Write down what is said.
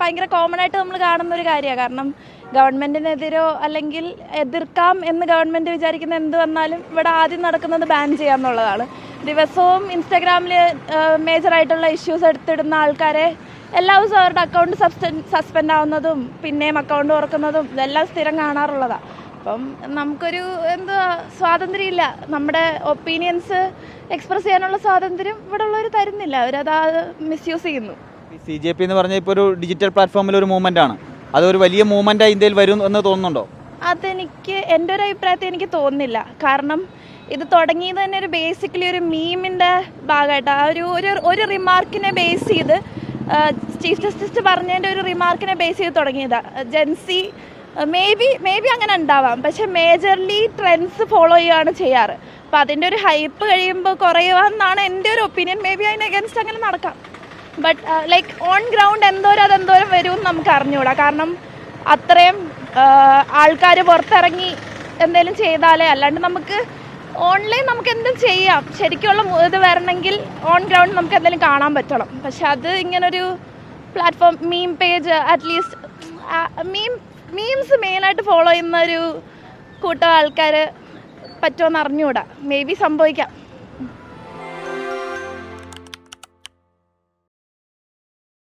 ഭയങ്കര കോമൺ ആയിട്ട് നമ്മൾ കാണുന്ന ഒരു കാര്യമാണ്. കാരണം ഗവൺമെൻറ്റിനെതിരോ അല്ലെങ്കിൽ എതിർക്കാം എന്ന് ഗവൺമെൻറ് വിചാരിക്കുന്ന എന്ത് വന്നാലും ഇവിടെ ആദ്യം നടക്കുന്നത് ബാൻ ചെയ്യാന്നുള്ളതാണ്. ദിവസവും ഇൻസ്റ്റാഗ്രാമിൽ മേജറായിട്ടുള്ള ഇഷ്യൂസ് എടുത്തിടുന്ന ആൾക്കാരെ എല്ലാ ദിവസവും അവരുടെ അക്കൗണ്ട് സസ്പെൻഡ് ആവുന്നതും പിന്നെയും അക്കൗണ്ട് തുറക്കുന്നതും ഇതെല്ലാം സ്ഥിരം കാണാറുള്ളതാണ്. അപ്പം നമുക്കൊരു സ്വാതന്ത്ര്യമില്ല, നമ്മുടെ ഒപ്പീനിയൻസ് എക്സ്പ്രസ് ചെയ്യാനുള്ള സ്വാതന്ത്ര്യം ഇവിടെ ഉള്ളവർ തരുന്നില്ല, അവരത് മിസ്യൂസ് ചെയ്യുന്നു. CJP എന്ന് പറഞ്ഞാൽ ഇപ്പോൾ ഒരു ഡിജിറ്റൽ പ്ലാറ്റ്ഫോമിൽ ഒരു മൂവ്മെൻ്റ് ആണ്, അതൊരു വലിയ മൂവ്മെൻ്റായി ഇന്ത്യയിൽ വരും എന്ന് തോന്നുന്നുണ്ടോ? എൻ്റെ ഒരു അഭിപ്രായത്തിൽ എനിക്ക് തോന്നുന്നില്ല. കാരണം ഇത് തുടങ്ങിയത് തന്നെ ഒരു ബേസിക്കലി ഒരു മീമിൻ്റെ ഭാഗമായിട്ട് ഒരു റിമാർക്കിനെ ബേസ് ചെയ്ത് ചീഫ് ജസ്റ്റിസ് പറഞ്ഞതിൻ്റെ ഒരു റിമാർക്കിനെ ബേസ് ചെയ്ത് തുടങ്ങിയതാണ്. ജെൻസി മേ ബി അങ്ങനെ ഉണ്ടാവാം, പക്ഷെ മേജർലി ട്രെൻഡ്സ് ഫോളോ ചെയ്യുകയാണ് ചെയ്യാറ്. അപ്പോൾ അതിൻ്റെ ഒരു ഹൈപ്പ് കഴിയുമ്പോൾ കുറയുമെന്നാണ് എൻ്റെ ഒരു ഒപ്പീനിയൻ. മേ ബി അതിന് അഗൻസ്റ്റ് അങ്ങനെ നടക്കാം. ബട്ട് ലൈക്ക് ഓൺ ഗ്രൗണ്ട് അതെന്തോരം വരുമെന്ന് നമുക്ക് അറിഞ്ഞുകൂടാ. കാരണം അത്രയും ആൾക്കാർ പുറത്തിറങ്ങി എന്തെങ്കിലും ചെയ്താലേ, അല്ലാണ്ട് നമുക്ക് ഓൺലൈൻ നമുക്ക് എന്തെങ്കിലും ചെയ്യാം. ശരിക്കുള്ള ഇത് വരണമെങ്കിൽ ഓൺ ഗ്രൗണ്ട് നമുക്ക് എന്തെങ്കിലും കാണാൻ പറ്റണം. പക്ഷെ അത് ഇങ്ങനൊരു പ്ലാറ്റ്ഫോം മീം പേജ് അറ്റ്ലീസ്റ്റ് മീംസ് മെയിനായിട്ട് ഫോളോ ചെയ്യുന്ന ഒരു കൂട്ടം ആൾക്കാർ പറ്റുമെന്ന് അറിഞ്ഞുകൂടാ. മേ ബി സംഭവിക്കാം.